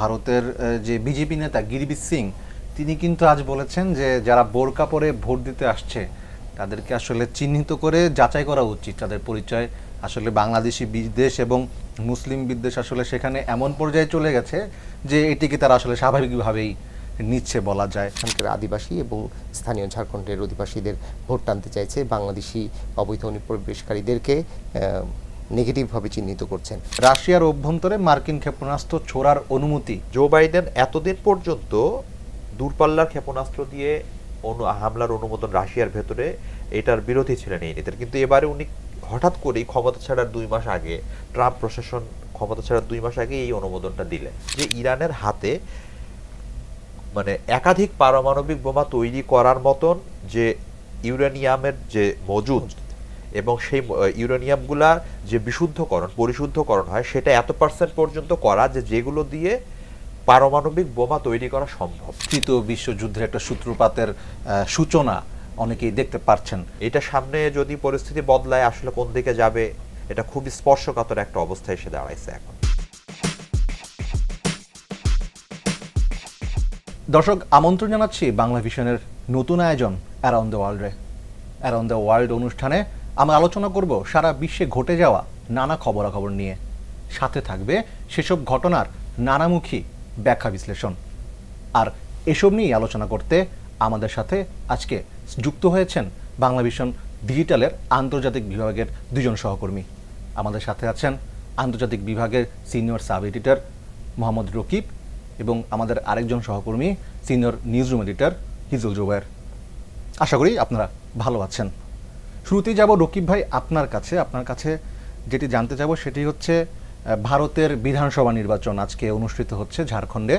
ভারতের যে বিজেপি নেতা গিরিবীর সিং তিনি কিন্তু আজ বলেছেন যে যারা বোরকা পরে ভোট দিতে আসছে তাদেরকে আসলে চিহ্নিত করে যাচাই করা উচিত, তাদের পরিচয় আসলে বাংলাদেশি বিদ্বেষ এবং মুসলিম বিদ্বেষ আসলে সেখানে এমন পর্যায়ে চলে গেছে যে এটিকে তারা আসলে স্বাভাবিকভাবেই নিচ্ছে বলা যায়। এখানকার আদিবাসী এবং স্থানীয় ঝাড়খণ্ডের অধিবাসীদের ভোট টানতে চাইছে, বাংলাদেশি অবৈধ অনুপ্রবেশকারীদেরকে নেগেটিভভাবে চিহ্নিত করছেন। রাশিয়ার অভ্যন্তরে মার্কিন ক্ষেপণাস্ত্র ছোড়ার অনুমতি। জো বাইডেন এতদিন পর্যন্ত দূরপাল্লার ক্ষেপণাস্ত্র দিয়ে হামলার অনুমোদন রাশিয়ার ভেতরে এটার বিরোধী ছিলেন এই নেতার, কিন্তু এবারে উনি হঠাৎ করেই ক্ষমতা ছাড়ার 2 মাস আগে, ট্রাম্প প্রশাসন ক্ষমতা ছাড়ার 2 মাস আগে এই অনুমোদনটা দিলেন যে ইরানের হাতে মানে একাধিক পারমাণবিক বোমা তৈরি করার মতন যে ইউরেনিয়ামের যে মজুদ এবং সেই ইউরেনিয়ামগুলা যে পরিশুদ্ধকরণ হয় সেটা এত % পর্যন্ত করা যেগুলো দিয়ে পারমাণবিক বোমা তৈরি করা সম্ভব। তৃতীয় বিশ্বযুদ্ধের একটা সূত্রপাতের সূচনা অনেকেই দেখতে পাচ্ছেন। এটা সামনে যদি পরিস্থিতি বদলায় আসলে কোন দিকে যাবে এটা খুবই স্পর্শকাতর একটা অবস্থায় এসে দাঁড়াইছে এখন। দর্শক, আমন্ত্রণ জানাচ্ছি বাংলা ভিশনের নতুন আয়োজন অ্যারাউন্ড দ্য ওয়ার্ল্ডে। অ্যারাউন্ড দ্য ওয়ার্ল্ড অনুষ্ঠানে আমরা আলোচনা করব সারা বিশ্বে ঘটে যাওয়া নানা খবরাখবর নিয়ে। সাথে থাকবে সেসব ঘটনার নানামুখী ব্যাখ্যা বিশ্লেষণ। আর এসব নিয়েই আলোচনা করতে আমাদের সাথে আজকে যুক্ত হয়েছেন বাংলা ভিশন ডিজিটালের আন্তর্জাতিক বিভাগের 2 জন সহকর্মী। আমাদের সাথে আছেন আন্তর্জাতিক বিভাগের senior sub editor Mohammad Rakib এবং আমাদের আরেকজন সহকর্মী সিনিয়র নিউজরুম এডিটর হিজুল জুবায়ের। আশা করি আপনারা ভালো আছেন। শুরুতেই যাব রকিব ভাই আপনার কাছে যেটি জানতে চাইব সেটি হচ্ছে ভারতের বিধানসভা নির্বাচন আজকে অনুষ্ঠিত হচ্ছে ঝাড়খণ্ডে,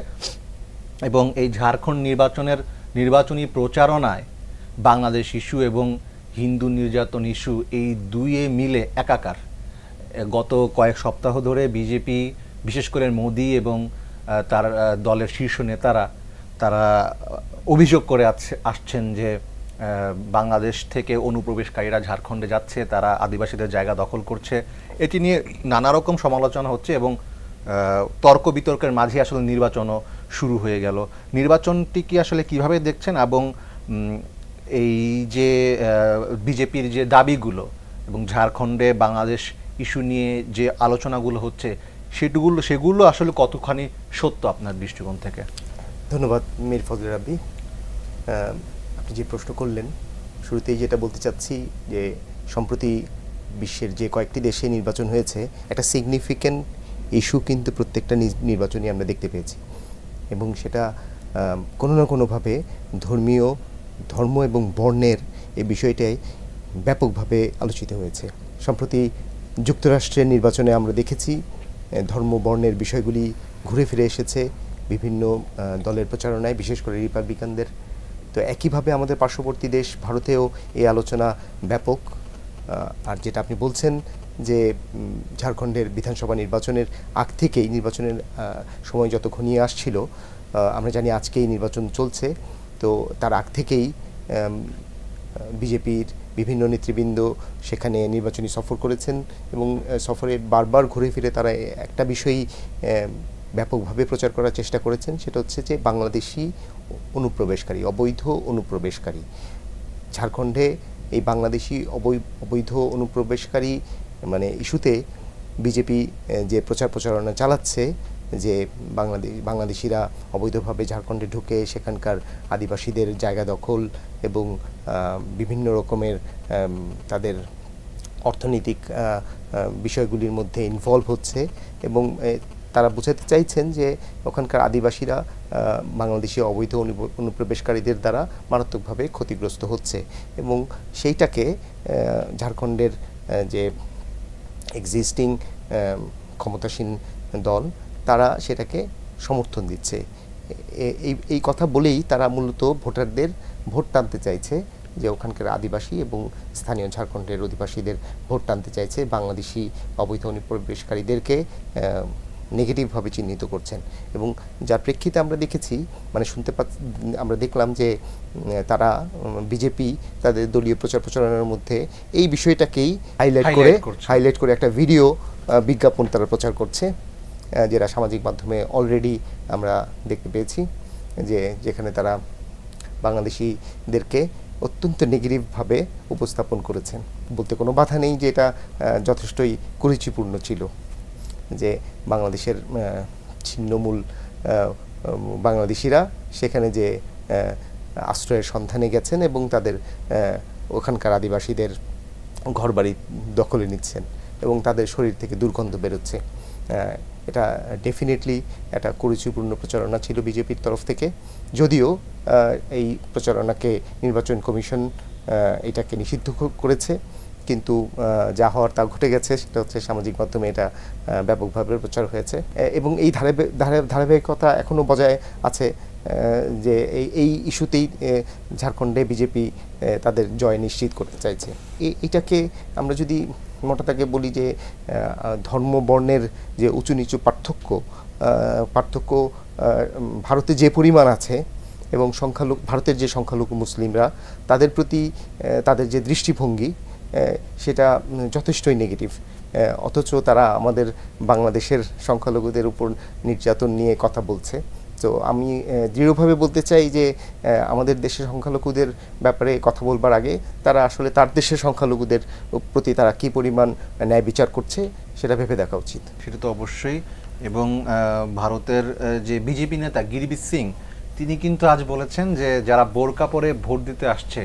এবং এই ঝাড়খণ্ড নির্বাচনী প্রচারণায় বাংলাদেশ ইস্যু এবং হিন্দু নির্যাতন ইস্যু এই দুইয়ে মিলে একাকার। গত কয়েক সপ্তাহ ধরে বিজেপি, বিশেষ করে মোদি এবং তার দলের শীর্ষ নেতারা তারা অভিযোগ করে আসছেন যে বাংলাদেশ থেকে অনুপ্রবেশকারীরা ঝাড়খণ্ডে যাচ্ছে, তারা আদিবাসীদের জায়গা দখল করছে। এটি নিয়ে নানা রকম সমালোচনা হচ্ছে এবং তর্ক বিতর্কের মাঝে আসলে নির্বাচনও শুরু হয়ে গেল। নির্বাচনটি কি আসলে কিভাবে দেখছেন, এবং এই যে বিজেপির যে দাবিগুলো এবং ঝাড়খণ্ডে বাংলাদেশ ইস্যু নিয়ে যে আলোচনাগুলো হচ্ছে সেগুলো আসলে কতখানি সত্য আপনার দৃষ্টিকোণ থেকে? ধন্যবাদ মীর ফজল রাব্বি। আপনি যে প্রশ্ন করলেন, শুরুতেই যেটা বলতে চাচ্ছি যে সম্প্রতি বিশ্বের যে কয়েকটি দেশে নির্বাচন হয়েছে, একটা সিগনিফিক্যান্ট ইস্যু কিন্তু প্রত্যেকটা নির্বাচনই আমরা দেখতে পেয়েছি, এবং সেটা কোনো না কোনোভাবে ধর্ম এবং বর্ণের এই বিষয়টাই ব্যাপকভাবে আলোচিত হয়েছে। সম্প্রতি যুক্তরাষ্ট্রের নির্বাচনে আমরা দেখেছি ধর্ম বর্ণের বিষয়গুলি ঘুরে ফিরে এসেছে বিভিন্ন দলের প্রচারণায়, বিশেষ করে রিপাবলিকানদের। তো একইভাবে আমাদের পার্শ্ববর্তী দেশ ভারতেও এই আলোচনা ব্যাপক। আর যেটা আপনি বলছেন যে ঝাড়খণ্ডের বিধানসভা নির্বাচনের আগ থেকেই, নির্বাচনের সময় যত ঘনিয়ে আসছিল, আমরা জানি আজকেই নির্বাচন চলছে, তো তার আগ থেকেই বিজেপির বিভিন্ন নেতৃবৃন্দ সেখানে নির্বাচনী সফর করেছেন, এবং সফরে বারবার ঘুরে ফিরে তারা একটা বিষয়ই ব্যাপকভাবে প্রচার করার চেষ্টা করেছেন, সেটা হচ্ছে যে বাংলাদেশি অনুপ্রবেশকারী, অবৈধ অনুপ্রবেশকারী ঝাড়খণ্ডে, এই বাংলাদেশি অবৈধ অনুপ্রবেশকারী মানে ইস্যুতে বিজেপি যে প্রচারণা চালাচ্ছে যে বাংলাদেশিরা অবৈধভাবে ঝাড়খণ্ডে ঢুকে সেখানকার আদিবাসীদের জায়গা দখল এবং বিভিন্ন রকমের তাদের অর্থনৈতিক বিষয়গুলির মধ্যে ইনভলভ হচ্ছে, এবং তারা বোঝাতে চাইছেন যে ওখানকার আদিবাসীরা বাংলাদেশি অবৈধ অনুপ্রবেশকারীদের দ্বারা মারাত্মকভাবে ক্ষতিগ্রস্ত হচ্ছে, এবং সেইটাকে ঝাড়খণ্ডের যে এক্সিস্টিং ক্ষমতাসীন দল তারা সেটাকে সমর্থন দিচ্ছে। এই কথা বলেই তারা মূলত ভোটারদের ভোট টানতে চাইছে, যে ওখানকার আদিবাসী এবং স্থানীয় ঝাড়খণ্ডের অধিবাসীদের ভোট টানতে চাইছে, বাংলাদেশি অবৈধ অনুপ্রবেশকারীদেরকে নেগেটিভভাবে চিহ্নিত করছেন। এবং যার প্রেক্ষিতে আমরা দেখেছি, মানে আমরা দেখলাম যে তারা বিজেপি তাদের দলীয় প্রচারণার মধ্যে এই বিষয়টাকেই হাইলাইট করে একটা ভিডিও বিজ্ঞাপন তারা প্রচার করছে, যেটা সামাজিক মাধ্যমে অলরেডি আমরা দেখতে পেয়েছি, যেখানে তারা বাংলাদেশিদেরকে অত্যন্ত নেগেটিভভাবে উপস্থাপন করেছেন। বলতে কোনো বাধা নেই যে এটা যথেষ্টই কুরুচিপূর্ণ ছিল, যে বাংলাদেশের ছিন্নমূল বাংলাদেশিরা সেখানে যে আশ্রয়ের সন্ধানে গেছেন এবং তাদের ওখানকার আদিবাসীদের ঘরবাড়ি দখলে নিচ্ছেন এবং তাদের শরীর থেকে দুর্গন্ধ বেরোচ্ছে। এটা ডেফিনেটলি একটা কুরুচিপূর্ণ প্রচারণা ছিল বিজেপির তরফ থেকে, যদিও এই প্রচারণাকে নির্বাচন কমিশন এটাকে নিষিদ্ধ করেছে, কিন্তু যা হওয়ার তা ঘটে গেছে। সেটা হচ্ছে সামাজিক মাধ্যমে এটা ব্যাপকভাবে প্রচার হয়েছে এবং এই ধারাবাহিকতা এখনও বজায় আছে, যে এই ইস্যুতেই ঝাড়খণ্ডে বিজেপি তাদের জয় নিশ্চিত করতে চাইছে। এটাকে আমরা যদি মোটাটাকে বলি যে ধর্ম বর্ণের যে উঁচু নিচু পার্থক্য ভারতে যে পরিমাণ আছে এবং ভারতের যে সংখ্যালঘু মুসলিমরা, তাদের প্রতি তাদের যে দৃষ্টিভঙ্গি সেটা যথেষ্টই নেগেটিভ, অথচ তারা আমাদের বাংলাদেশের সংখ্যালঘুদের উপর নির্যাতন নিয়ে কথা বলছে। তো আমি দৃঢ়ভাবে বলতে চাই যে আমাদের দেশের সংখ্যালঘুদের ব্যাপারে কথা বলবার আগে তারা আসলে তার দেশের সংখ্যালঘুদের প্রতি তারা কী পরিমাণ ন্যায় বিচার করছে সেটা ভেবে দেখা উচিত। সেটা তো অবশ্যই। এবং ভারতের যে বিজেপি নেতা গিরিবীর সিং, তিনি কিন্তু আজ বলেছেন যে যারা বোরকা পরে ভোট দিতে আসছে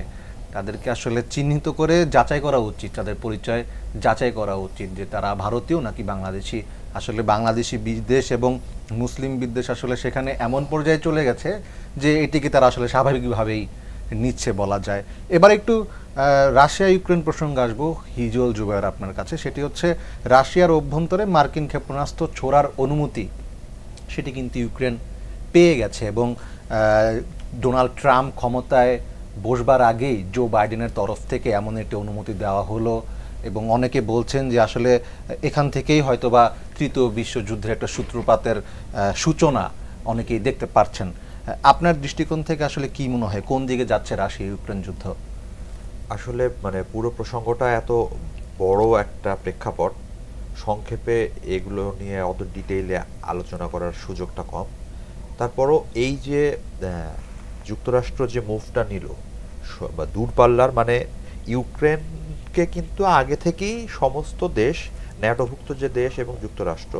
তাদেরকে আসলে চিহ্নিত করে যাচাই করা উচিত, তাদের পরিচয় যাচাই করা উচিত যে তারা ভারতীয় নাকি বাংলাদেশি। আসলে বাংলাদেশি বিদ্বেষ এবং মুসলিম বিদ্বেষ আসলে সেখানে এমন পর্যায়ে চলে গেছে যে এটিকে তারা আসলে স্বাভাবিকভাবেই নিচ্ছে বলা যায়। এবার একটু রাশিয়া ইউক্রেন প্রসঙ্গে আসবো হিজল জুবায়ের আপনার কাছে। সেটি হচ্ছে রাশিয়ার অভ্যন্তরে মার্কিন ক্ষেপণাস্ত্র ছোড়ার অনুমতি সেটি কিন্তু ইউক্রেন পেয়ে গেছে এবং ডোনাল্ড ট্রাম্প ক্ষমতায় বসবার আগেই জো বাইডেনের তরফ থেকে এমন একটি অনুমতি দেওয়া হলো এবং অনেকে বলছেন যে আসলে এখান থেকেই হয়তোবা তৃতীয় বিশ্বযুদ্ধের একটা সূত্রপাতের সূচনা অনেকেই দেখতে পাচ্ছেন। আপনার দৃষ্টিকোণ থেকে আসলে কি মনে হয়, কোন দিকে যাচ্ছে রাশিয়া ইউক্রেন যুদ্ধ? আসলে মানে পুরো প্রসঙ্গটা এত বড় একটা প্রেক্ষাপট, সংক্ষেপে এগুলো নিয়ে অত ডিটেইলে আলোচনা করার সুযোগটা কম। তারপরও এই যে যুক্তরাষ্ট্র যে মুভটা নিল বা দূরপাল্লার, মানে ইউক্রেনকে কিন্তু আগে থেকেই সমস্ত দেশ, ন্যাটোভুক্ত যে দেশ এবং যুক্তরাষ্ট্র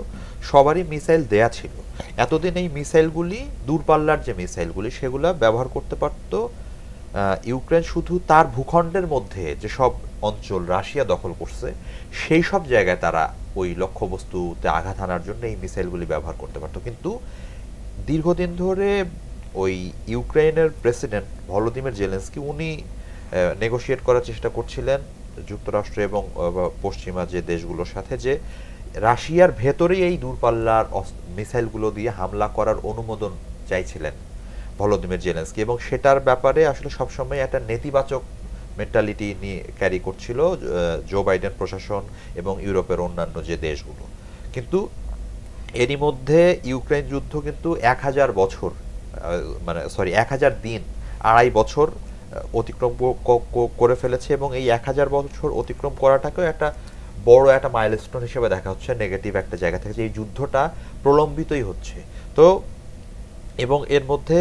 সবারই মিসাইল দেয়া ছিল। এতদিন এই মিসাইলগুলি, দূরপাল্লার যে মিসাইলগুলি, সেগুলো ব্যবহার করতে পারত ইউক্রেন শুধু তার ভূখণ্ডের মধ্যে যেসব অঞ্চল রাশিয়া দখল করছে সেই সব জায়গায় তারা ওই লক্ষ্যবস্তুতে আঘাত হানার জন্য এই মিসাইলগুলি ব্যবহার করতে পারত। কিন্তু দীর্ঘদিন ধরে ওই ইউক্রেনের প্রেসিডেন্ট ভলোদিমির জেলেনস্কি উনি নেগোশিয়েট করার চেষ্টা করছিলেন যুক্তরাষ্ট্র এবং পশ্চিমা যে দেশগুলোর সাথে, যে রাশিয়ার ভেতরেই এই দূরপাল্লার মিসাইলগুলো দিয়ে হামলা করার অনুমোদন চাইছিলেন ভলোদিমির জেলেনস্কি, এবং সেটার ব্যাপারে আসলে সবসময় একটা নেতিবাচক মেন্টালিটি নিয়ে ক্যারি করছিল জো বাইডেন প্রশাসন এবং ইউরোপের অন্যান্য যে দেশগুলো। কিন্তু এরই মধ্যে ইউক্রেন যুদ্ধ কিন্তু 1000 বছর, মানে 1000 দিন, 2.5 বছর অতিক্রম করে ফেলেছে এবং এই 1000 বছর অতিক্রম করাটাকেও একটা বড় একটা মাইলস্টোন হিসেবে দেখা হচ্ছে নেগেটিভ একটা জায়গা থেকে, যে এই যুদ্ধটা প্রলম্বিতই হচ্ছে। তো এবং এর মধ্যে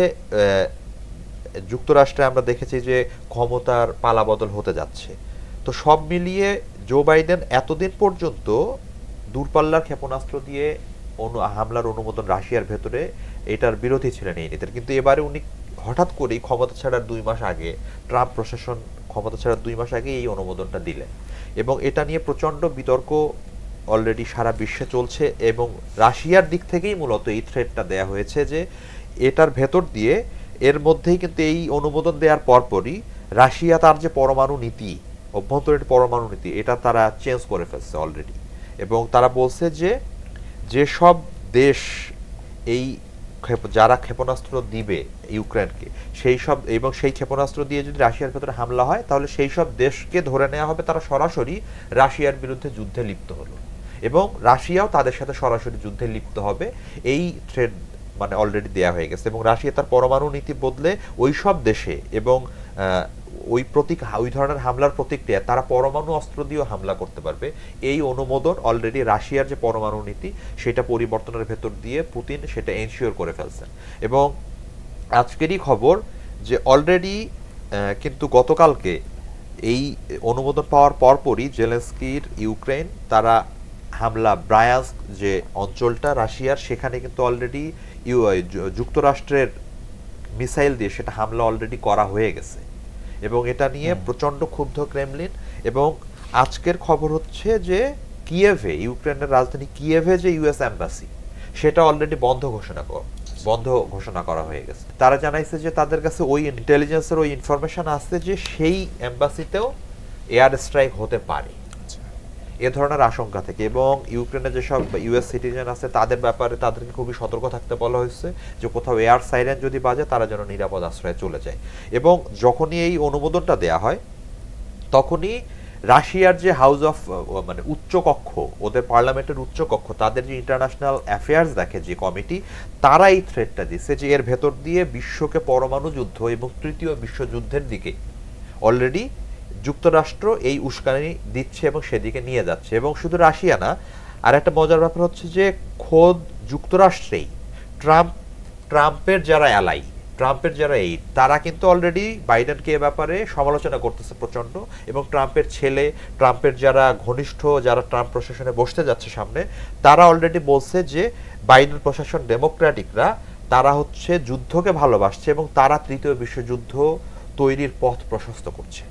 যুক্তরাষ্ট্রে আমরা দেখেছি যে ক্ষমতার পালাবদল হতে যাচ্ছে। তো সব মিলিয়ে জো বাইডেন এতদিন পর্যন্ত দূরপাল্লার ক্ষেপণাস্ত্র দিয়ে হামলার অনুমোদন রাশিয়ার ভেতরে এটার বিরোধী ছিলেন এই নীতির। কিন্তু এবারে উনি হঠাৎ করেই ক্ষমতা ছাড়ার 2 মাস আগে, ট্রাম্প প্রশাসন ক্ষমতা ছাড়ার 2 মাস আগে এই অনুমোদনটা দিলেন এবং এটা নিয়ে প্রচণ্ড বিতর্ক অলরেডি সারা বিশ্বে চলছে এবং রাশিয়ার দিক থেকেই মূলত এই থ্রেটটা দেয়া হয়েছে যে এটার ভেতর দিয়ে, এর মধ্যেই কিন্তু এই অনুমোদন দেওয়ার পরপরই রাশিয়া তার যে পরমাণু নীতি, অভ্যন্তরীণ পরমাণু নীতি, এটা তারা চেঞ্জ করে ফেলছে অলরেডি। এবং তারা বলছে যে যেসব দেশ এই যারা ক্ষেপণাস্ত্র দিবে ইউক্রেনকে, সেই সব, এবং সেই ক্ষেপণাস্ত্র দিয়ে যদি রাশিয়ার ভেতরে হামলা হয় তাহলে সেই সব দেশকে ধরে নেওয়া হবে তারা সরাসরি রাশিয়ার বিরুদ্ধে যুদ্ধে লিপ্ত হলো এবং রাশিয়াও তাদের সাথে সরাসরি যুদ্ধে লিপ্ত হবে। এই থ্রেড মানে অলরেডি দেয়া হয়ে গেছে এবং রাশিয়া তার পরমাণু নীতি বদলে ওই সব দেশে এবং ওই ধরনের হামলার প্রতিক্রিয়া তারা পরমাণু অস্ত্র দিয়েও হামলা করতে পারবে এই অনুমোদন অলরেডি রাশিয়ার যে পরমাণু নীতি সেটা পরিবর্তনের ভেতর দিয়ে পুতিন সেটা এনশিওর করে ফেলছেন। এবং আজকেরই খবর যে অলরেডি কিন্তু গতকালকে এই অনুমোদন পাওয়ার পরপরই জেলেনস্কির ইউক্রেন তারা হামলা ব্রায়ান্স্ক যে অঞ্চলটা রাশিয়ার সেখানে কিন্তু অলরেডি যুক্তরাষ্ট্রের মিসাইল দিয়ে সেটা হামলা অলরেডি করা হয়ে গেছে এবং এটা নিয়ে প্রচন্ড ক্ষুব্ধ ক্রেমলিন। এবং আজকের খবর হচ্ছে যে কিয়েভে, ইউক্রেনের রাজধানী কিয়েভে যে ইউএস এম্বাসি সেটা অলরেডি বন্ধ ঘোষণা করা হয়ে গেছে। তারা জানাইছে যে তাদের কাছে ওই ইন্টেলিজেন্সের ওই ইনফরমেশন আসছে যে সেই এম্বাসিতেও এয়ার স্ট্রাইক হতে পারে এ ধরনের আশঙ্কা থেকে। এবং ইউক্রেনের যেসব ইউএস সিটিজেন আছে তাদের ব্যাপারে তাদেরকে খুবই সতর্ক থাকতে বলা হয়েছে যে কোথাও এয়ার সাইরেন যদি বাজে তারা যেন নিরাপদ আশ্রয়ে চলে যায়। এবং যখনই এই অনুমোদনটা দেয়া হয় তখনই রাশিয়ার যে হাউস অফ মানে উচ্চকক্ষ, ওদের পার্লামেন্টের উচ্চকক্ষ, তাদের যে ইন্টারন্যাশনাল অ্যাফেয়ার্স দেখে যে কমিটি, তারা এই থ্রেটটা দিচ্ছে যে এর ভেতর দিয়ে বিশ্বকে পরমাণু যুদ্ধ এবং তৃতীয় বিশ্বযুদ্ধের দিকে অলরেডি যুক্তরাষ্ট্র এই উস্কানি দিচ্ছে এবং সেদিকে নিয়ে যাচ্ছে। এবং শুধু রাশিয়া না, আর একটা মজার ব্যাপার হচ্ছে যে খোদ যুক্তরাষ্ট্রেই ট্রাম্পের যারা অ্যালাই, ট্রাম্পের যারা এইড, তারা কিন্তু অলরেডি বাইডেনকে এ ব্যাপারে সমালোচনা করতেছে প্রচন্ড। এবং ট্রাম্পের ছেলে, ট্রাম্পের যারা ঘনিষ্ঠ, যারা ট্রাম্প প্রশাসনে বসতে যাচ্ছে সামনে, তারা অলরেডি বলছে যে বাইডেন প্রশাসন ডেমোক্রেটিকরা তারা হচ্ছে যুদ্ধকে ভালোবাসছে এবং তারা তৃতীয় বিশ্বযুদ্ধ তৈরির পথ প্রশস্ত করছে।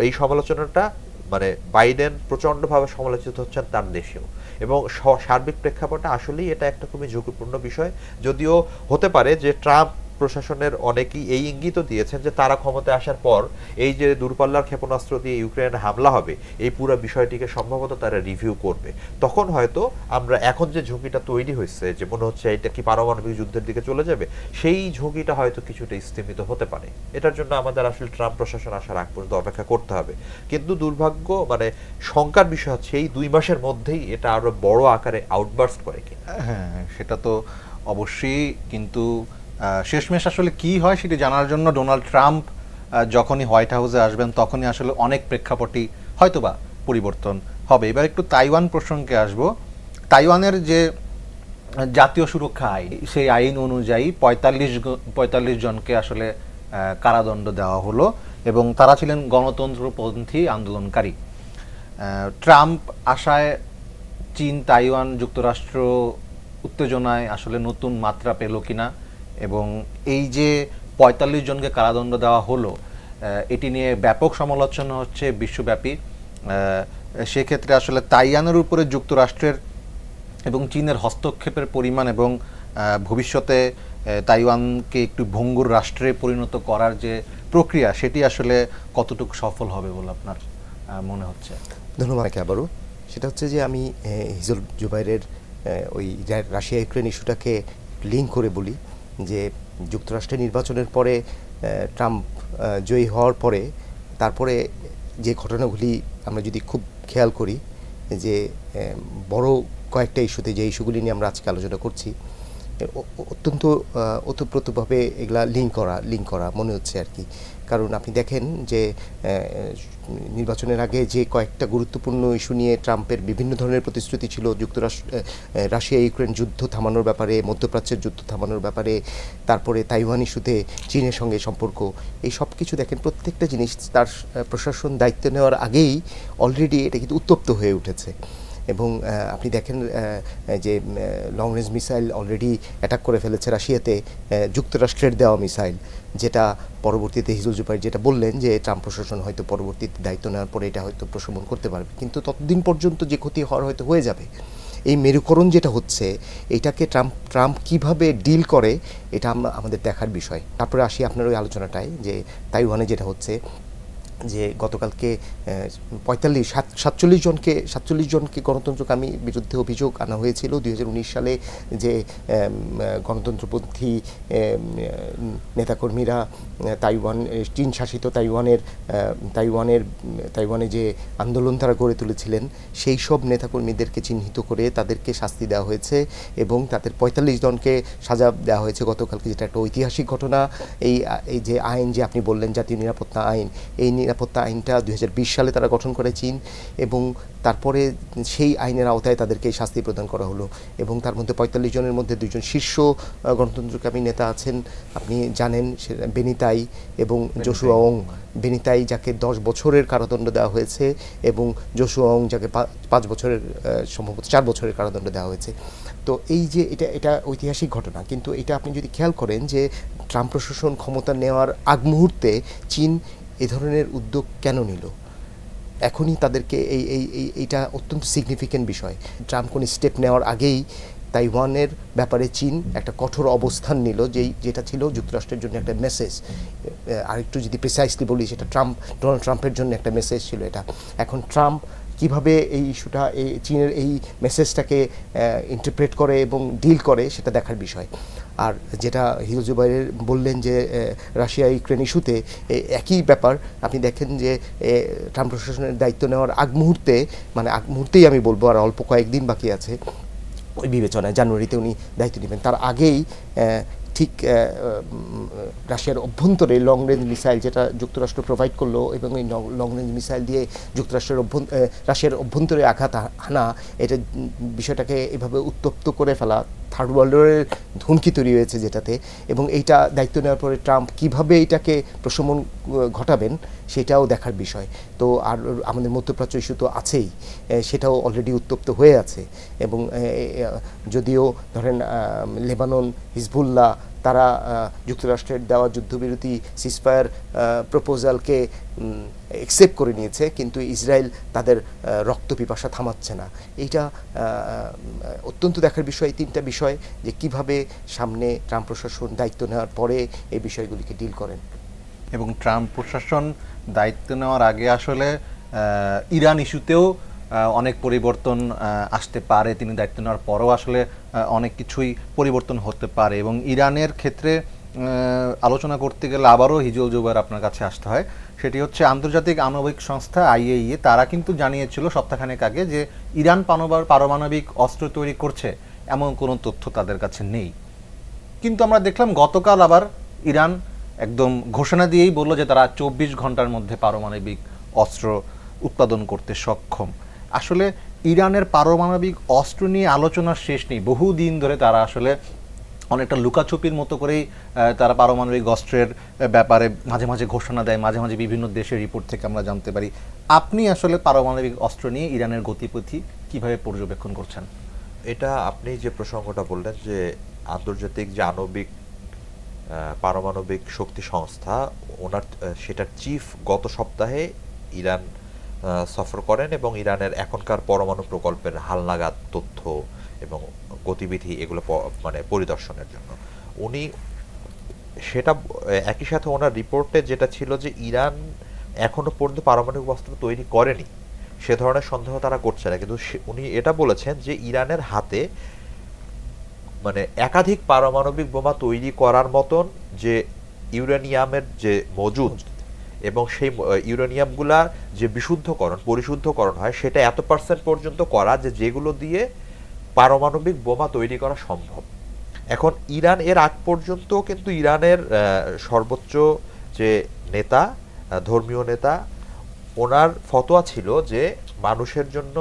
এই সমালোচনাটা মানে বাইডেন প্রচন্ডভাবে সমালোচিত হচ্ছেন তার দেশেও। এবং সার্বিক প্রেক্ষাপটে আসলেই এটা একটা খুবই ঝুঁকিপূর্ণ বিষয়। যদিও হতে পারে যে ট্রাম্প প্রশাসনের অনেকেই এই ইঙ্গিত দিয়েছেন যে তারা ক্ষমতায় আসার পর এই যে দূরপাল্লার ক্ষেপণাস্ত্র দিয়ে ইউক্রেনে হামলা হবে এই পুরো বিষয়টিকে সম্ভবত তারা রিভিউ করবে। তখন হয়তো আমরা এখন যে ঝুঁকিটা তৈরি হয়েছে যে মনে হচ্ছে এটা কি পারমাণবিক যুদ্ধের দিকে চলে যাবে, সেই ঝুঁকিটা হয়তো কিছুটা স্থিমিত হতে পারে। এটার জন্য আমাদের আসলে ট্রাম্প প্রশাসন আসার আগ পর্যন্ত অপেক্ষা করতে হবে। কিন্তু দুর্ভাগ্য মানে শঙ্কার বিষয় হচ্ছে এই 2 মাসের মধ্যেই এটা আরো বড় আকারে আউটবার্স্ট করে কিনা। হ্যাঁ, সেটা তো অবশ্যই। কিন্তু শেষমেশ আসলে কি হয় সেটি জানার জন্য ডোনাল্ড ট্রাম্প যখনই হোয়াইট হাউসে আসবেন তখনই আসলে অনেক প্রেক্ষাপটই হয়তোবা পরিবর্তন হবে। এবার একটু তাইওয়ান প্রসঙ্গে আসব। তাইওয়ানের যে জাতীয় সুরক্ষা আইন, সেই আইন অনুযায়ী 45 জনকে আসলে কারাদণ্ড দেওয়া হলো এবং তারা ছিলেন গণতন্ত্রপন্থী আন্দোলনকারী। ট্রাম্প আশায় চীন, তাইওয়ান, যুক্তরাষ্ট্র উত্তেজনায় আসলে নতুন মাত্রা পেল কিনা, এবং এই যে 45 জনকে কারাদণ্ড দেওয়া হলো এটি নিয়ে ব্যাপক সমালোচনা হচ্ছে বিশ্বব্যাপী। সেক্ষেত্রে আসলে তাইওয়ানের উপরে যুক্তরাষ্ট্রের এবং চীনের হস্তক্ষেপের পরিমাণ এবং ভবিষ্যতে তাইওয়ানকে একটু ভঙ্গুর রাষ্ট্রে পরিণত করার যে প্রক্রিয়া সেটি আসলে কতটুকু সফল হবে বলে আপনার মনে হচ্ছে? ধন্যবাদ আবারও। সেটা হচ্ছে যে আমি হিজল জুবাইরের ওই রাশিয়া ইউক্রেন ইস্যুটাকে লিঙ্ক করে বলি যে যুক্তরাষ্ট্রের নির্বাচনের পরে ট্রাম্প জয়ী হওয়ার পরে তারপরে যে ঘটনাগুলি আমরা যদি খুব খেয়াল করি যে বড় কয়েকটা ইস্যুতে, যে ইস্যুগুলি নিয়ে আমরা আজকে আলোচনা করছি, অত্যন্ত ওতপ্রোতভাবে এগুলা লিঙ্ক করা মনে হচ্ছে আর কি। কারণ আপনি দেখেন যে নির্বাচনের আগে যে কয়েকটা গুরুত্বপূর্ণ ইস্যু নিয়ে ট্রাম্পের বিভিন্ন ধরনের প্রতিশ্রুতি ছিল, রাশিয়া ইউক্রেন যুদ্ধ থামানোর ব্যাপারে, মধ্যপ্রাচ্যের যুদ্ধ থামানোর ব্যাপারে, তারপরে তাইওয়ান ইস্যুতে চীনের সঙ্গে সম্পর্ক, এই সব কিছু দেখেন প্রত্যেকটা জিনিস তার প্রশাসন দায়িত্ব নেওয়ার আগেই অলরেডি এটা কিন্তু উত্তপ্ত হয়ে উঠেছে। এবং আপনি দেখেন যে long range missile already attack করে ফেলেছে রাশিয়াতে, যুক্তরাষ্ট্রের দেওয়া মিসাইল, যেটা পরবর্তীতে হিজল জুবাইর যেটা বললেন যে ট্রাম্প প্রশাসন হয়তো পরবর্তীতে দায়িত্ব নেওয়ার পরে এটা হয়তো প্রশমন করতে পারবে, কিন্তু ততদিন পর্যন্ত যে ক্ষতি হওয়ার হয়তো হয়ে যাবে। এই মেরুকরণ যেটা হচ্ছে এটাকে ট্রাম্প কিভাবে ডিল করে এটা আমাদের দেখার বিষয়। তারপরে আসি আপনার ওই আলোচনাটায় যে তাইওয়ানে যেটা হচ্ছে যে গতকালকে 47 জনকে গণতন্ত্রকামী বিরুদ্ধে অভিযোগ আনা হয়েছিল 2019 সালে, যে গণতন্ত্রপন্থী নেতাকর্মীরা চীন শাসিত তাইওয়ানে যে আন্দোলন তারা গড়ে তুলেছিলেন সেই সব নেতাকর্মীদেরকে চিহ্নিত করে তাদেরকে শাস্তি দেওয়া হয়েছে এবং তাদের 45 জনকে সাজা দেওয়া হয়েছে গতকালকে, যেটা একটা ঐতিহাসিক ঘটনা। এই যে আইন যে আপনি বললেন, জাতীয় নিরাপত্তা আইন, এই নিরাপত্তা আইনটা 2020 সালে তারা গঠন করে চীন, এবং তারপরে সেই আইনের আওতায় তাদেরকে শাস্তি প্রদান করা হলো। এবং তার মধ্যে 45 জনের মধ্যে 2 জন শীর্ষ গণতন্ত্রকামী নেতা আছেন, আপনি জানেন, বেনিতাই এবং জোশুয়া ওং। বেনিতাই যাকে 10 বছরের কারাদণ্ড দেওয়া হয়েছে এবং জোশুয়া ওং যাকে 5 বছরের, সম্ভবত 4 বছরের কারাদণ্ড দেওয়া হয়েছে। তো এই যে এটা ঐতিহাসিক ঘটনা, কিন্তু এটা আপনি যদি খেয়াল করেন যে ট্রাম্প প্রশাসন ক্ষমতা নেওয়ার আগ মুহূর্তে চীন এ ধরনের উদ্যোগ কেন নিল, এখনই তাদেরকে এইটা অত্যন্ত সিগনিফিক্যান্ট বিষয়। ট্রাম্প কোনো স্টেপ নেওয়ার আগেই তাইওয়ানের ব্যাপারে চীন একটা কঠোর অবস্থান নিল, যেটা ছিল যুক্তরাষ্ট্রের জন্য একটা মেসেজ। আরেকটু যদি প্রিসাইসলি বলি, সেটা ডোনাল্ড ট্রাম্পের জন্য একটা মেসেজ ছিল এটা। এখন ট্রাম্প কিভাবে এই ইস্যুটা, এই চীনের এই মেসেজটাকে ইন্টারপ্রেট করে এবং ডিল করে, সেটা দেখার বিষয়। আর যেটা হিরো জুবাইর বললেন যে রাশিয়া ইউক্রেন ইস্যুতে একই ব্যাপার, আপনি দেখেন যে ট্রাম্প প্রশাসনের দায়িত্ব নেওয়ার আগ মুহূর্তেই আমি বলবো, আর অল্প কয়েকদিন বাকি আছে ওই বিবেচনায়, জানুয়ারিতে উনি দায়িত্ব নেবেন, তার আগেই ঠিক রাশিয়ার অভ্যন্তরে লং রেঞ্জ মিসাইল যেটা যুক্তরাষ্ট্র প্রোভাইড করলো, এবং এই লং রেঞ্জ মিসাইল দিয়ে রাশিয়ার অভ্যন্তরে আঘাত হানা, এটা বিষয়টাকে এভাবে উত্তপ্ত করে ফেলা, থার্ড ওয়ার্ল্ড ওয়ারের হুমকি তৈরি হয়েছে যেটাতে। এবং এইটা দায়িত্ব নেওয়ার পরে ট্রাম্প কিভাবে এটাকে প্রশমন ঘটাবেন সেটাও দেখার বিষয়। তো আর আমাদের মধ্যপ্রাচ্য ইস্যু তো আছেই, সেটাও অলরেডি উত্তপ্ত হয়ে আছে। এবং যদিও ধরেন লেবানন, হিজবুল্লাহ, তারা যুক্তরাষ্ট্রের দেওয়া যুদ্ধবিরতি সিজফায়ার প্রপোজালকে অ্যাকসেপ্ট করে নিয়েছে, কিন্তু ইসরায়েল তাদের রক্ত পিপাসা থামাচ্ছে না। এইটা অত্যন্ত দেখার বিষয়, 3টা বিষয়, যে কিভাবে সামনে ট্রাম্প প্রশাসন দায়িত্ব নেওয়ার পরে এই বিষয়গুলিকে ডিল করেন। এবং ট্রাম্প প্রশাসন দায়িত্ব নেওয়ার আগে আসলে ইরান ইস্যুতেও অনেক পরিবর্তন আসতে পারে, তিনি দায়িত্ব নেওয়ার পরেও আসলে অনেক কিছুই পরিবর্তন হতে পারে। এবং ইরানের ক্ষেত্রে আলোচনা করতে গেলে আবারও হিজল জুবাইর আপনার কাছে আসতে হয়, সেটি হচ্ছে আন্তর্জাতিক আণবিক সংস্থা IAEA, তারা কিন্তু জানিয়েছিল সপ্তাহখানেক আগে যে ইরান পারমাণবিক অস্ত্র তৈরি করছে, এমন কোনো তথ্য তাদের কাছে নেই। কিন্তু আমরা দেখলাম গতকাল আবার ইরান একদম ঘোষণা দিয়েই বলল যে তারা 24 ঘন্টার মধ্যে পারমাণবিক অস্ত্র উৎপাদন করতে সক্ষম। আসলে ইরানের পারমাণবিক অস্ত্র নিয়ে আলোচনার শেষ নেই, বহুদিন ধরে তারা আসলে অনেকটা লুকাছুপির মতো করেই তারা পারমাণবিক অস্ত্রের ব্যাপারে মাঝে মাঝে ঘোষণা দেয়, মাঝে মাঝে বিভিন্ন দেশের রিপোর্ট থেকে আমরা জানতে পারি। আপনি আসলে পারমাণবিক অস্ত্র নিয়ে ইরানের গতিপথি কিভাবে পর্যবেক্ষণ করছেন? এটা আপনি যে প্রসঙ্গটা বললেন যে আন্তর্জাতিক যে পারমাণবিক শক্তি সংস্থা, সেটার চিফ গত সপ্তাহে ইরান সফর করেন এবং ইরানের এখনকার পরমাণু প্রকল্পের হালনাগাদ তথ্য এবং গতিবিধি এগুলো পরিদর্শনের জন্য উনি সেটা একই সাথে ওনার রিপোর্টে যেটা ছিল যে ইরান এখনো পর্যন্ত পারমাণবিক অস্ত্র তৈরি করেনি, সে ধরনের সন্দেহ তারা করছে না। কিন্তু উনি এটা বলেছেন যে ইরানের হাতে একাধিক পারমাণবিক বোমা তৈরি করার মতন যে ইউরেনিয়ামের যে মজুদ এবং সেই ইউরেনিয়ামগুলা যে পরিশুদ্ধকরণ হয়, সেটা এত % পর্যন্ত করা যেগুলো দিয়ে পারমাণবিক বোমা তৈরি করা সম্ভব। এখন ইরান এর আগ পর্যন্ত কিন্তু ইরানের সর্বোচ্চ যে নেতা, ধর্মীয় নেতা, ওনার ফতোয়া ছিল যে মানুষের জন্য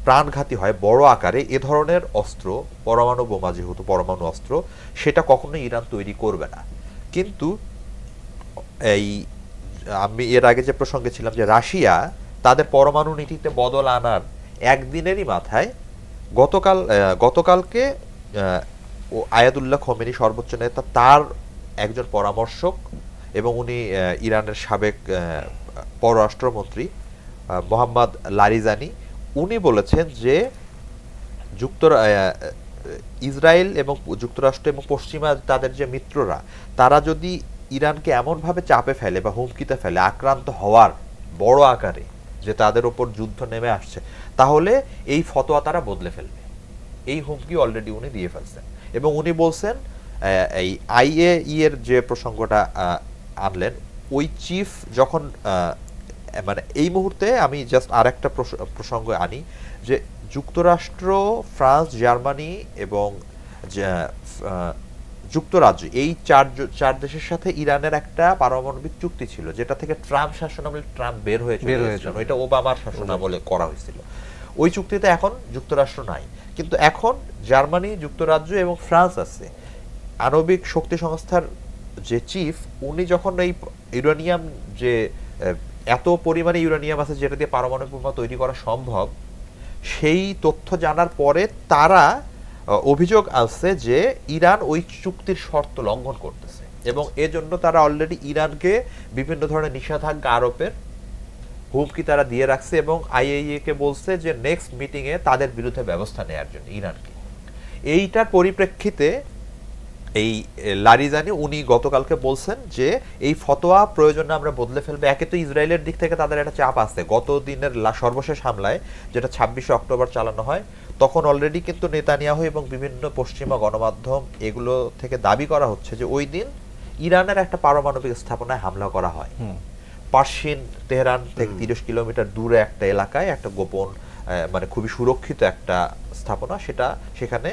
প্রাণঘাতী হয় বড় আকারে এ ধরনের অস্ত্র, পরমাণু বোমা যেহেতু পরমাণু অস্ত্র, সেটা কখনোই ইরান তৈরি করবে না। কিন্তু আমি এর আগে যে প্রসঙ্গে ছিলাম যে রাশিয়া তাদের পরমাণু নীতিতে বদল আনার একদিনেরই মাথায় গতকালকে আয়াতুল্লাহ খোমেনি, সর্বোচ্চ নেতা, তার একজন পরামর্শক এবং উনি ইরানের সাবেক পররাষ্ট্রমন্ত্রী মোহাম্মদ লারিজানি, উনি বলেছেন যে ইসরায়েল এবং যুক্তরাষ্ট্র এবং পশ্চিমা তাদের যে মিত্ররা, তারা যদি ইরানকে এমনভাবে চাপে ফেলে বা হুমকিতে ফেলে আক্রান্ত হওয়ার বড় আকারে যে তাদের ওপর যুদ্ধ নেমে আসছে, তাহলে এই ফতোয়া তারা বদলে ফেলবে। এই হুমকি অলরেডি উনি দিয়ে ফেলছেন। এবং উনি বলছেন, এই আইএই এর যে প্রসঙ্গটা আনলেন, ওই চিফ যখন মানে এই মুহূর্তে আমি জাস্ট আর একটা প্রসঙ্গ আনি, যে যুক্তরাষ্ট্র, ফ্রান্স, জার্মানি এবং যুক্তরাজ্য, এই চার দেশের সাথে ইরানের একটা পারমাণবিক চুক্তি ছিল, যেটা থেকে ট্রাম্প শাসনামলে ট্রাম্প বের হয়েছিল, এটা ওবামার শাসনামলে করা হয়েছিল। ওই চুক্তিতে এখন যুক্তরাষ্ট্র নাই, কিন্তু এখন জার্মানি, যুক্তরাজ্য এবং ফ্রান্স আছে। আণবিক শক্তি সংস্থার যে চিফ, উনি যখন এই ইউরেনিয়াম, যে এত পরিমাণে ইউরেনিয়াম আছে যেটা দিয়ে পারমাণবিক বোমা তৈরি করা সম্ভব, সেই তথ্য জানার পরে তারা অভিযোগ আসছে যে ইরান ওই চুক্তির শর্ত লঙ্ঘন করতেছে, এবং এজন্য তারা অলরেডি ইরানকে বিভিন্ন ধরনের নিষেধাজ্ঞা আরোপের হুমকি তারা দিয়ে রাখছে, এবং আইএইএ কে বলছে যে নেক্সট মিটিং এ তাদের বিরুদ্ধে ব্যবস্থা নেওয়ার জন্য ইরানকে। এইটার পরিপ্রেক্ষিতে এই লারিজানি উনি গতকালকে বলছেন যে এই ফতোয়া প্রয়োজনে আমরা বদলে ফেলবে। একে তো ইসরায়েলের দিক থেকে তাদের একটা চাপ আছে, গত দিনের সর্বশেষ হামলায় যেটা 26শে অক্টোবর চালানো হয়, তখন অলরেডি কিন্তু নেতানিয়াহু এবং বিভিন্ন পশ্চিমা গণমাধ্যম এগুলো থেকে দাবি করা হচ্ছে যে ওই দিন ইরানের একটা পারমাণবিক স্থাপনায় হামলা করা হয়, পার্সিন তেহরান থেকে 30 কিলোমিটার দূরে একটা এলাকায়, একটা গোপন মানে খুবই সুরক্ষিত একটা স্থাপনা, সেখানে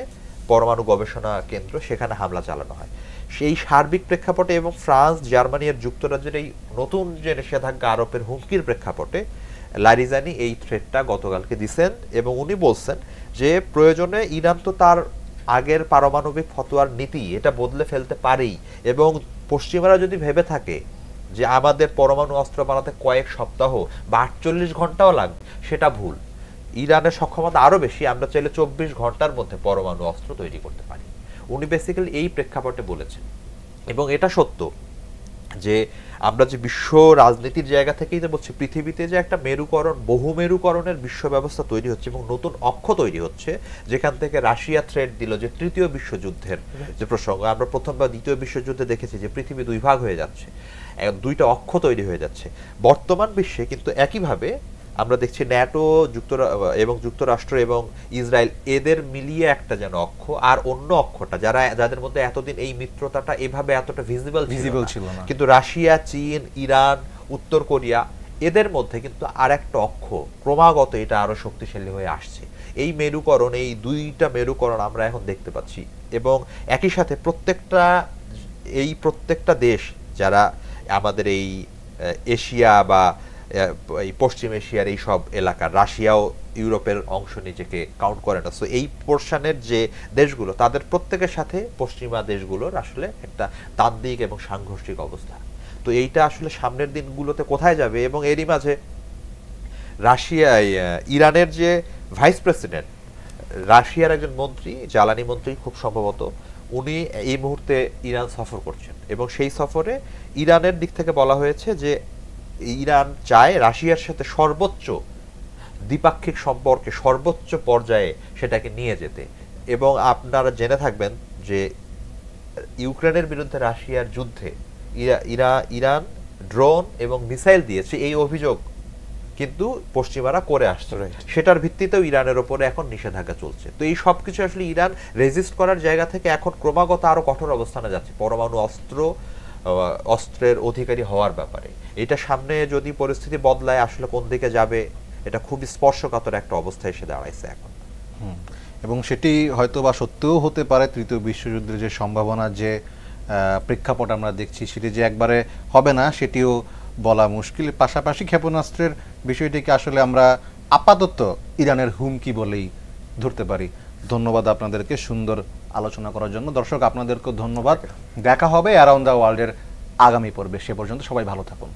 পরমাণু গবেষণা কেন্দ্র, সেখানে হামলা চালানো হয়। সেই সার্বিক প্রেক্ষাপটে এবং ফ্রান্স, জার্মানি আর যুক্তরাজ্যের এই নতুন যে নিষেধাজ্ঞা আরোপের হুমকির প্রেক্ষাপটে লারিজানি এই থ্রেটটা গতকালকে দিছেন, এবং উনি বলছেন যে প্রয়োজনে ইরান তো তার আগের পারমাণবিক ফতোয়ার নীতি এটা বদলে ফেলতে পারেই, এবং পশ্চিমারা যদি ভেবে থাকে যে আমাদের পরমাণু অস্ত্র বানাতে কয়েক সপ্তাহ বা 48 ঘন্টাও লাগবে, সেটা ভুল। ইরানের সক্ষমতা আরো বেশি, আমরা চাইলে 24 ঘন্টার মধ্যে পরমাণু অস্ত্র তৈরি করতে পারি। উনি বেসিক্যালি এই প্রেক্ষাপটে বলেছেন, এবং এটা সত্য যে আমরা যে বিশ্ব রাজনীতির জায়গা থেকেই যে বলছি, পৃথিবীতে যে একটা মেরুকরণ, বহু মেরুকরণের বিশ্ব ব্যবস্থা তৈরি হচ্ছে এবং নতুন অক্ষ তৈরি হচ্ছে, যেখান থেকে রাশিয়া থ্রেট দিল যে তৃতীয় বিশ্বযুদ্ধের যে প্রসঙ্গ, আমরা প্রথম বা দ্বিতীয় বিশ্বযুদ্ধে দেখেছি যে পৃথিবী দুই ভাগ হয়ে যাচ্ছে, দুইটা অক্ষ তৈরি হয়ে যাচ্ছে। বর্তমান বিশ্বে কিন্তু একইভাবে আমরা দেখছি ন্যাটো, যুক্তরাষ্ট্র এবং ইসরায়েল, এদের মিলিয়ে একটা যেন অক্ষ, আর অন্য অক্ষটা যাদের মধ্যে এতদিন এই মিত্রতাটা এভাবে এতটা ভিজিবল ছিল না, কিন্তু রাশিয়া, চীন, ইরান, উত্তর কোরিয়া, এদের মধ্যে কিন্তু আর একটা অক্ষ ক্রমাগত এটা আরো শক্তিশালী হয়ে আসছে। এই মেরুকরণ, এই দুইটা মেরুকরণ আমরা এখন দেখতে পাচ্ছি, এবং একই সাথে প্রত্যেকটা দেশ যারা আমাদের এই এশিয়া বা এই পশ্চিম এশিয়ার এই সব এলাকা, রাশিয়াও ইউরোপের অংশ নিজেকে কাউন্ট করে না, সো এই পোর্শনের যে দেশগুলো, তাদের প্রত্যেকের সাথে পশ্চিমা দেশগুলোর আসলে একটা দ্বান্দ্বিক এবং সাংঘর্ষিক অবস্থা। তো এইটা আসলে সামনের দিনগুলোতে কোথায় যাবে, এবং এরই মাঝে ইরানের যে ভাইস প্রেসিডেন্ট, রাশিয়ার একজন মন্ত্রী, জ্বালানি মন্ত্রী খুব সম্ভবত, উনি এই মুহূর্তে ইরান সফর করছেন, এবং সেই সফরে ইরানের দিক থেকে বলা হয়েছে যে ইরান চায় রাশিয়ার সাথে সর্বোচ্চ দ্বিপাক্ষিক সম্পর্কে সর্বোচ্চ পর্যায়ে সেটাকে নিয়ে যেতে। এবং আপনারা জেনে থাকবেন যে ইউক্রেনের বিরুদ্ধে রাশিয়ার যুদ্ধে ইরান ড্রোন এবং মিসাইল দিয়েছে, এই অভিযোগ কিন্তু পশ্চিমারা করে আসছে, সেটার ভিত্তিতেও ইরানের ওপরে এখন নিষেধাজ্ঞা চলছে। তো এই সবকিছু আসলে ইরান রেজিস্ট করার জায়গা থেকে এখন ক্রমাগত আরো কঠোর অবস্থানে যাচ্ছে পরমাণু অস্ত্রের অধিকারী হওয়ার ব্যাপারে। এটা সামনে যদি পরিস্থিতি বদলায়, আসলে কোন দিকে যাবে, এটা খুবই স্পর্শকাতর একটা অবস্থা এসে দাঁড়াইছে এখন। এবং সেটি হয়তো বা সত্যিও হতে পারে, তৃতীয় বিশ্বযুদ্ধের যে সম্ভাবনা, যে প্রেক্ষাপট আমরা দেখছি, সেটি যে একবারে হবে না সেটিও বলা মুশকিল। পাশাপাশি ক্ষেপণাস্ত্রের বিষয়টিকে আসলে আমরা আপাতত ইরানের হুমকি বলেই ধরতে পারি। ধন্যবাদ আপনাদেরকে সুন্দর আলোচনা করার জন্য। দর্শক, আপনাদেরকেও ধন্যবাদ। দেখা হবে অ্যারাউন্ড দ্য ওয়ার্ল্ডের আগামী পর্বে। সে পর্যন্ত সবাই ভালো থাকুন।